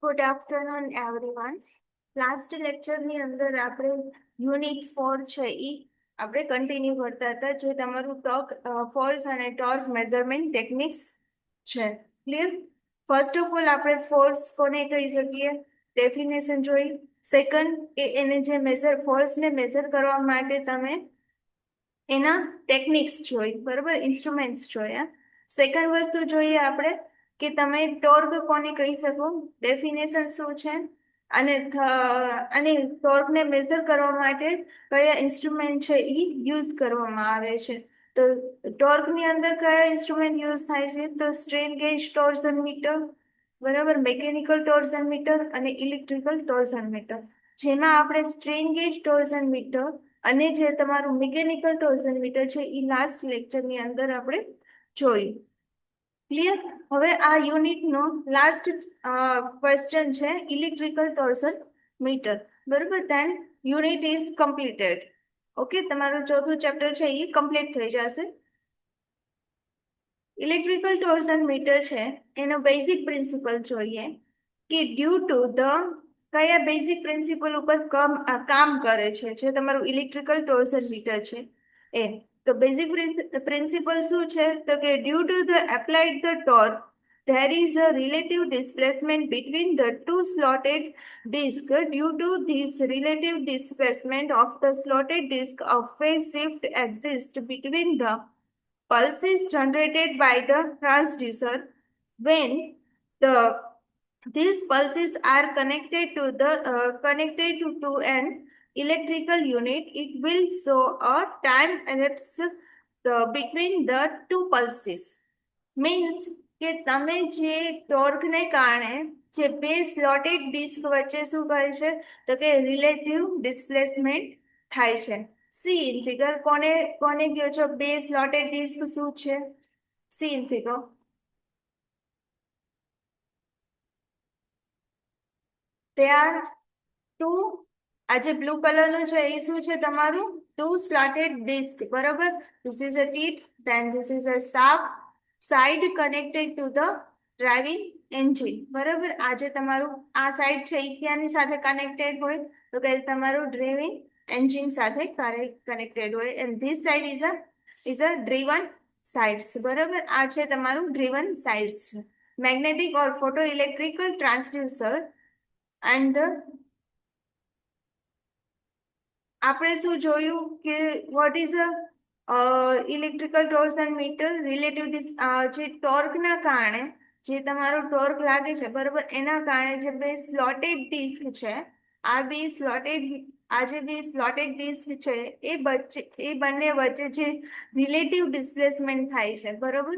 Good afternoon everyone. Last લેક્ચરની અંદર આપણે unit 4 છે એ આપણે કન્ટિન્યુ કરતા હતા, જે તમારું ફોર્સ અને ટોર્ક મેઝરમેન્ટ ટેકનિક્સ છે. ક્લિયર? ફર્સ્ટ ઓફ ઓલ આપણે ફોર્સ કોને કહી શકીએ, ડેફિનેશન જોઈ. સેકન્ડ કે એને જે ફોર્સને મેઝર કરવા માટે તમે એના ટેકનિક્સ જોઈ, બરોબર, ઇન્સ્ટ્રુમેન્ટ્સ જોયા. સેકન્ડ વસ્તુ જોઈએ આપણે કે તમે ટોર્ક કોને કહી શકો, ડેફિનેશન શું છે, અને ટોર્કને મેઝર કરવા માટે કયા ઇન્સ્ટ્રુમેન્ટ છે એ યુઝ કરવામાં આવે છે. તો ટોર્કની અંદર કયા ઇન્સ્ટ્રુમેન્ટ યુઝ થાય છે, તો સ્ટ્રેન ગેજ ટોર્ઝન મીટર, બરાબર, મિકેનિકલ ટોર્ઝન મીટર અને ઇલેક્ટ્રિકલ ટોર્ઝન મીટર. જેમાં આપણે સ્ટ્રેન ગેજ ટોર્ઝન મીટર અને જે તમારું મિકેનિકલ ટોર્ઝન મીટર છે એ લાસ્ટ લેક્ચરની અંદર આપણે જોયું. ક્લિયર? હવે આ યુનિટનો લાસ્ટ ક્વેશ્ચન છે ઇલેક્ટ્રિકલ ટોર્ઝન મીટર, બરોબર. Then unit is completed. Okay, તમારું ચોથું ચેપ્ટર છે એ કમ્પ્લીટ થઈ જશે. ઇલેક્ટ્રિકલ ટોર્ઝન મીટર છે એનો બેઝિક પ્રિન્સિપલ જોઈએ કે ડ્યુ ટુ ધ કયા બેઝિક પ્રિન્સિપલ ઉપર કામ કરે છે જે તમારું ઇલેક્ટ્રિકલ ટોર્ઝન મીટર છે એ. તો બેઝિક પ્રિન્સિપલ શું છે, તો કે due to the applied the torque there is a relative displacement between the two slotted discs. Due to this relative displacement of the slotted disc, a phase shift exists between the pulses generated by the transducer. When the these pulses are connected to an electrical unit, it will show a time elapse between the two pulses. Means કે તમે જે ટોર્કને કારણે જે બે slotted disk વચ્ચે શું કરે છે, તો કે રિલેટિવ ડિસ્પ્લેસમેન્ટ થાય છે. સી ઇન ફિગર કોને કોને કહો છો, બે સ્લોટેડ ડિસ્ક શું છે, સી ઇન ફિગર. તે આર ટુ, આ જે બ્લુ કલરનું છે એ શું છે, તમારું ટુ સ્લોટેડ ડિસ્ક, બરોબર. This is a teeth, then this is a shaft side connected to the driving engine, બરાબર. આ જે તમારું આ સાઇડ છે એ ક્યાંની સાથે કનેક્ટેડ હોય, તો કે તમારું ડ્રાઇવિંગ એન્જિન સાથે કનેક્ટેડ હોય. And this side is a driven sides, બરાબર. આ છે તમારું ડ્રીવન સાઇડ્સ છે. Magnetic or photo electrical transducer and આપણે શું જોયું કે what is electrical torsion meter, relative જે ટોર્કના કારણે જે તમારો ટોર્ક લાગે છે, બરોબર, એના કારણે જે બે સ્લોટેડ ડિસ્ક છે, આ જે બે સ્લોટેડ ડિસ્ક છે એ બંને વચ્ચે જે રિલેટિવ ડિસ્પ્લેસમેન્ટ થાય છે, બરોબર.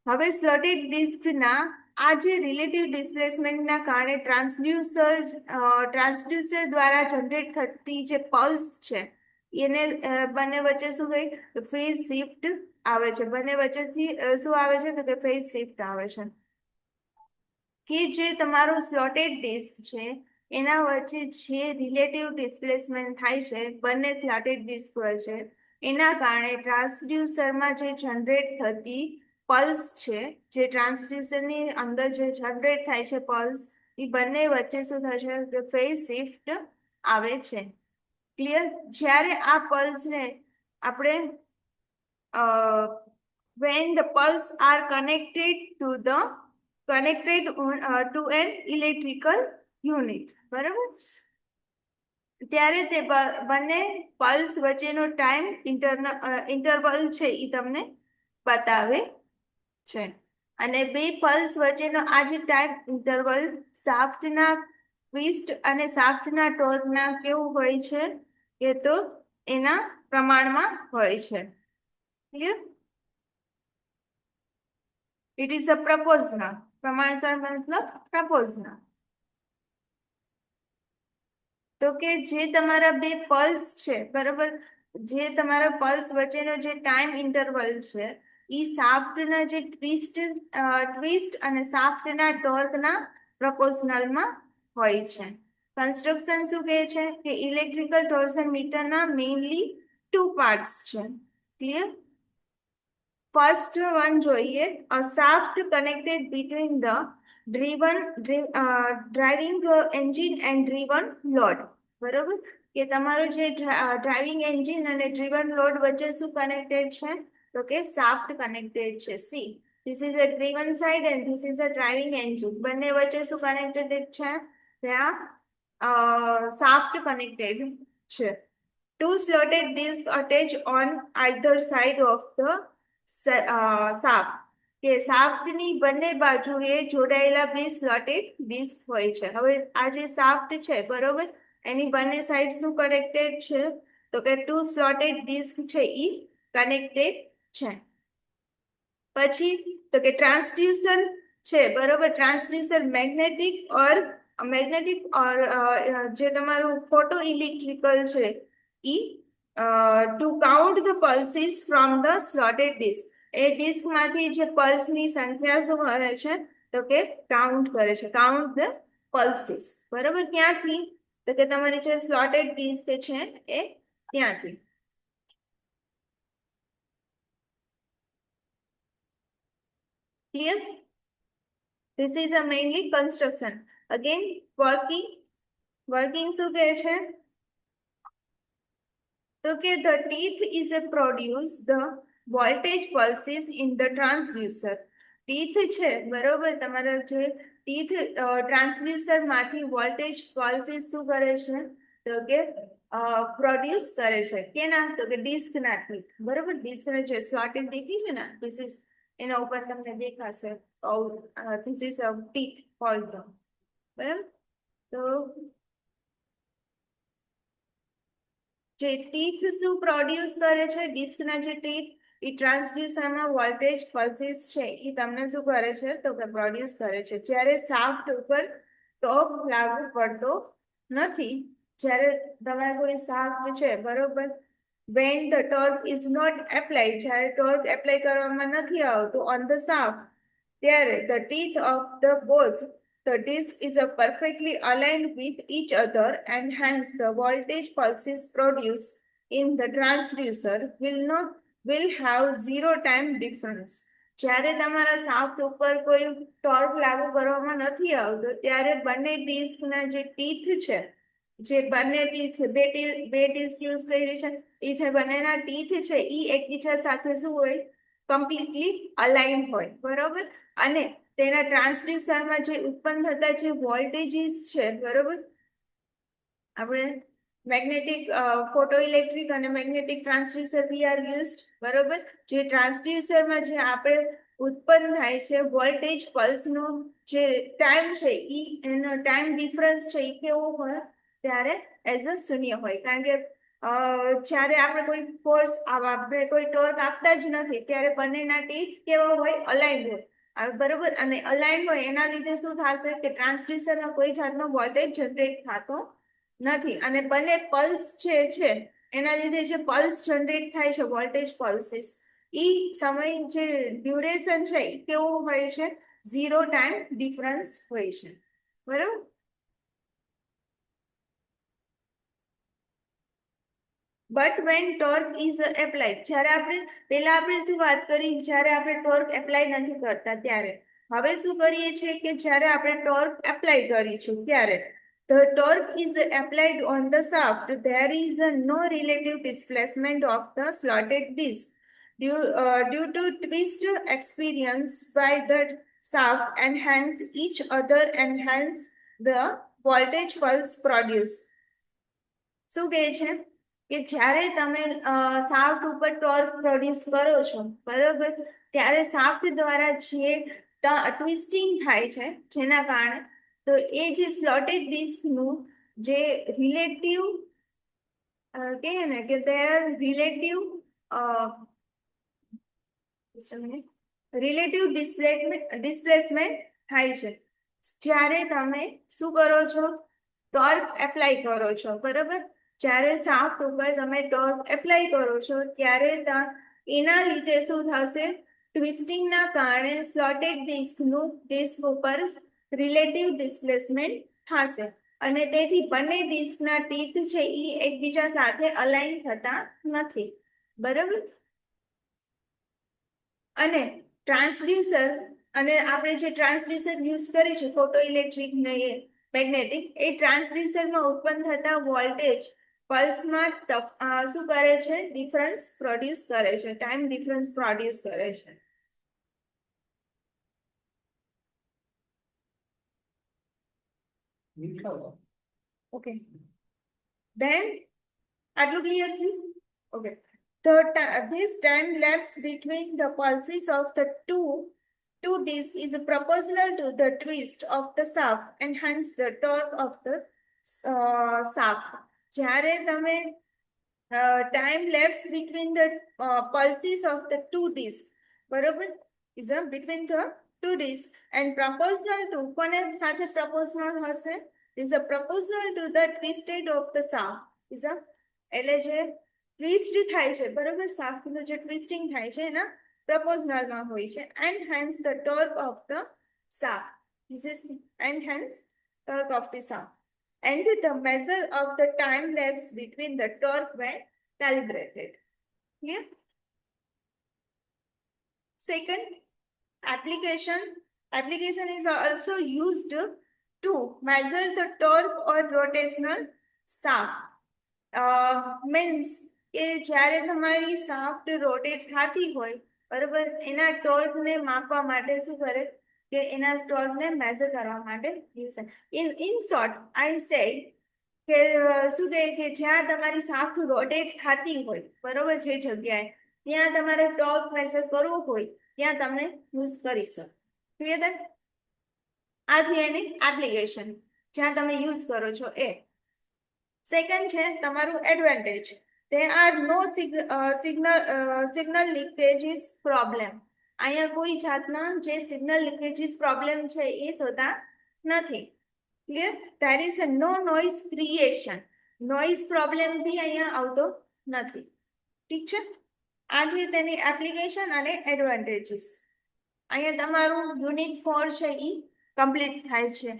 હવે સ્લોટેડ ડિસ્કના આ જે રિલેટિવ ડિસ્પ્લેસમેન્ટના કારણે ટ્રાન્સડ્યુસર દ્વારા જનરેટ થતી જે પલ્સ છે એને બંને વચ્ચે શું કહે, ફેઝ શિફ્ટ આવે છે. બંને વચ્ચેથી શું આવે છે, તો કે ફેઝ શિફ્ટ આવે છે. કે જે તમારું સ્લોટેડ ડિસ્ક છે એના વચ્ચે જે રિલેટિવ ડિસ્પ્લેસમેન્ટ થાય છે બંને સ્લોટેડ ડિસ્ક વચ્ચે, એના કારણે ટ્રાન્સડ્યુસરમાં જે જનરેટ થતી પલ્સ છે, જે ટ્રાન્સડ્યુસરની અંદર જે જનરેટ થાય છે પલ્સ, એ બંને વચ્ચે શું થશે, કે ફેઝ શિફ્ટ આવે છે. ક્લિયર? જ્યારે આ પલ્સને આપણે when the pulse are connected to an electrical unit, બરાબર, ત્યારે તે બંને પલ્સ વચ્ચેનો ટાઈમ ઇન્ટરવલ છે એ તમને બતાવે છે. અને બે પલ્સ વચ્ચેનો આ જે ટાઈમ ઇન્ટરવલ શાફ્ટના ટ્વિસ્ટ અને શાફ્ટના ટોર્કના કેવું હોય છે, કે તો એના પ્રમાણમાં હોય છે. ક્લિયર? ઇટ ઇઝ અ પ્રપોઝનલ, પ્રમાણસર મતલબ પ્રપોઝનલ. તો કે જે તમારા બે પલ્સ છે, બરાબર, જે તમારા પલ્સ વચ્ચેનો જે ટાઈમ ઇન્ટરવલ છે એ શાફ્ટના જે ટ્વિસ્ટ અને શાફ્ટના ટોર્કના પ્રપોઝનલમાં હોય છે. કન્સ્ટ્રક્શન શું કહે છે, કે ઇલેક્ટ્રિકલ ટોર્ઝન મીટરના મેઇનલી ટુ પાર્ટ્સ છે. ક્લિયર? ફર્સ્ટ વન જોઈએ, a shaft connected between the driving engine and driven load. બરોબર, કે તમારું જે ડ્રાઇવિંગ એન્જિન અને ડ્રીવન લોડ વચ્ચે શું કનેક્ટેડ છે, તો કે શાફ્ટ કનેક્ટેડ છે. See, this is a driven side and this is a driving engine. બંને વચ્ચે શું કનેક્ટેડ છે, ત્યાં શાફ્ટ કનેક્ટેડ છે. Two slotted discs attached on either side of the shaft. કે શાફ્ટની બંને બાજુએ જોડાયેલા બે સ્લોટેડ ડિસ્ક હોય છે. હવે આ જે શાફ્ટ છે, બરોબર, એની બંને સાઈડ શું કનેક્ટેડ છે, તો કે ટુ સ્લોટેડ ડિસ્ક છે ઈ કનેક્ટેડ છે. પછી તો કે ટ્રાન્સડ્યુસર છે, બરોબર, ટ્રાન્સડ્યુસર મેગ્નેટિક ઓર જે તમારું ફોટો ઇલેક્ટ્રિકલ છે ઈ to count the pulses from the slotted disc. એ ડિસ્ક માંથી જે પલ્સ ની સંખ્યા શું કરે છે, તો કે કાઉન્ટ કરે છે, કાઉન્ટ ધ પલ્સીસ. બરોબર, ક્યાંથી, તો કે તમારી જે સ્લોટેડ ડિસ્ક છે એ ત્યાંથી. Clear? This is a mainly construction. Again, working શું કહે છે, તો કે the teeth is a produce the voltage pulses in the transducer. Teeth છે, બરોબર, તમારા જે ટીથ ટ્રાન્સડ્યુસર માંથી વોલ્ટેજ પલ્સીસ શું કરે છે, તો કે પ્રોડ્યુસ કરે છે. કેના, તો કે ડિસ્ક ના ટીથ. બરોબર, ડિસ્ક ને જે સ્લોટેડ દેખી છે ને, ધીસ ઇઝ, એના ઉપર તમને દેખાશે, this is a teeth cold the. બરાબર, તો જે ટીથ શું પ્રોડ્યુસ કરે છે, ડિસ્કના જે ટીથ, એ ટ્રાન્સડ્યુસરમાં વોલ્ટેજ પલ્સીસ છે એ તમને શું કરે છે, તો કે પ્રોડ્યુસ કરે છે. જ્યારે શાફ્ટ ઉપર ટોર્ક લાગુ પડતો નથી, જ્યારે તમારે કોઈ શાફ્ટ છે, બરોબર, when the torque is not applied, જ્યારે ટોર્ક એપ્લાય કરવામાં નથી આવતું ઓન ધ શાફ્ટ, ત્યારે the teeth of the both the disc is perfectly aligned with each other and hence the voltage pulses produced in the transducer will have zero time difference. જ્યારે તમારા shaft ઉપર કોઈ torque લાગુ કરવામાં નથી આવતો, ત્યારે બંને ડિસ્કના જે ટીથ છે, જે બંને ડિસ્ક બે ડિસ્ક યુઝ કરી છે, એ જે બંનેના ટીથ છે એ એકબીજા સાથે શું હોય, કમ્પ્લીટલી અલાઇન હોય. બરોબર, અને તેના ટ્રાન્સડ્યુસરમાં જે ઉત્પન્ન થતા જે વોલ્ટેજીસ છે, બરોબર, આપણે મેગ્નેટિક ફોટો ઇલેક્ટ્રિક અને magnetic transducer we are used. બરોબર, જે ટ્રાન્સડ્યુસરમાં જે આપણે ઉત્પન્ન થાય છે વોલ્ટેજ પલ્સનો જે ટાઈમ છે ઈ એનો ટાઈમ ડિફરન્સ છે એ કેવો હોય, ત્યારે એઝ અ શૂન્ય હોય. કારણ કે જ્યારે આપણે કોઈ ફોર્સ આપણે કોઈ ટોર્ક આપતા જ નથી, ત્યારે બંનેના ટીથ કેવા હોય, અલાઇન હોય. બરોબર, અને અલાઇન હોય એના લીધે શું થશે, કે ટ્રાન્સડ્યુસરમાં કોઈ જાતનો વોલ્ટેજ જનરેટ થતો નથી, અને બંને પલ્સ છે એના લીધે જે પલ્સ જનરેટ થાય છે, વોલ્ટેજ પલ્સીસ, ઈ સમય જે ડ્યુરેશન છે એ કેવું હોય છે, ઝીરો ટાઈમ ડિફરન્સ હોય છે. બરોબર, but when torque is applied, જ્યારે આપણે પેલા આપણે શું વાત કરી, જ્યારે આપણે ટોર્ક એપ્લાય નથી કરતા ત્યારે. હવે શું કરીએ છીએ, કે જ્યારે આપણે ટોર્ક એપ્લાય કરીએ છીએ ત્યારે the torque is applied on the shaft, there is no relative displacement of the slotted disc due to twist experienced by the shaft and hence each other and hence the voltage pulse produced. શું કહે છે, કે જ્યારે તમે shaft ઉપર torque produce કરો છો, બરોબર, ત્યારે શાફ્ટ દ્વારા જે ટ્વિસ્ટિંગ થાય છે, જેના કારણે તો એ જે સ્લોટેડ ડિસ્કનું જે રિલેટિવ કહીએ ને, કે રિલેટિવ ડિસ્પ્લેસમેન્ટ થાય છે. જ્યારે તમે શું કરો છો, ટોર્ક એપ્લાય કરો છો, બરોબર, જ્યારે શાફ્ટ ઉપર તમે ટોર્ક એપ્લાય કરો છો, ત્યારે એના લીધે શું થશે, ટ્વિસ્ટિંગના કારણે સ્લોટેડ ડિસ્ક ઉપર રિલેટિવ ડિસ્પ્લેસમેન્ટ થશે, અને તેથી બંને ડિસ્કના ટીથ છે એ એકબીજા સાથે અલાઇન થતા નથી. બરાબર, અને ટ્રાન્સડ્યુસર અને આપણે જે ટ્રાન્સડ્યુસર યુઝ કરીએ છીએ ફોટો ઇલેક્ટ્રિક ને મેગ્નેટિક, એ ટ્રાન્સડ્યુસરમાં ઉત્પન્ન થતા વોલ્ટેજ પલ્સમાં શું કરે છે? ડિફરન્સ પ્રોડ્યુસ કરે છે, ટાઈમ ડિફરન્સ પ્રોડ્યુસ કરે છે. ઓકે, then આટલું ક્લિયર થયું? Okay, this time lapse between the pulses of the two discs is proportional to the twist of the shaft and hence the torque of the shaft. જ્યારે તમે time lapse between the pulses of the two discs, બરોબર, is between the two discs and proportional to, કોને સાથે proportional હશે? is a proportional to the twisted of the shaft. is a એટલે જે twist થાય છે, બરોબર, શાફ્ટનું જે ટ્વિસ્ટિંગ થાય છે એના પ્રપોઝનલમાં હોય છે. and hence the torque of the shaft. this is and hence torque of the shaft and the measure of the time lapse between the torque when calibrated. Clear? Second, application is also used to measure the torque or rotational shaft. Means કે જ્યારે તમારી shaft rotate થતી હોય, બરોબર, એના ટોર્કને માપવા માટે શું કરે કે એના ટોર્કને મેઝર કરવા માટે યુઝ થાય. ઇન શોર્ટ આઈ સે કે શું કહે કે જ્યાં તમારી શાફ્ટ રોટેટ થતી હોય, બરોબર, જે જગ્યાએ ત્યાં તમારે ટોર્ક મેઝર કરવું હોય ત્યાં તમે યુઝ કરી શકો. ક્લિયર? આ છે એની એપ્લિકેશન જ્યાં તમે યુઝ કરો છો એ. સેકન્ડ છે તમારું advantage. there are no signal leakages problem. અહીંયા કોઈ જાતના જે સિગ્નલ લીકેજીસ પ્રોબ્લેમ છે એ થતા નથી. Clear? there is no noise creation. Noise problem બી અહીંયા આવતો નથી. ઠીક છે? આ છે તેની એપ્લિકેશન અને એડવાન્ટેજીસ. અહીંયા તમારું યુનિટ 4 છે એ કમ્પ્લીટ થાય છે.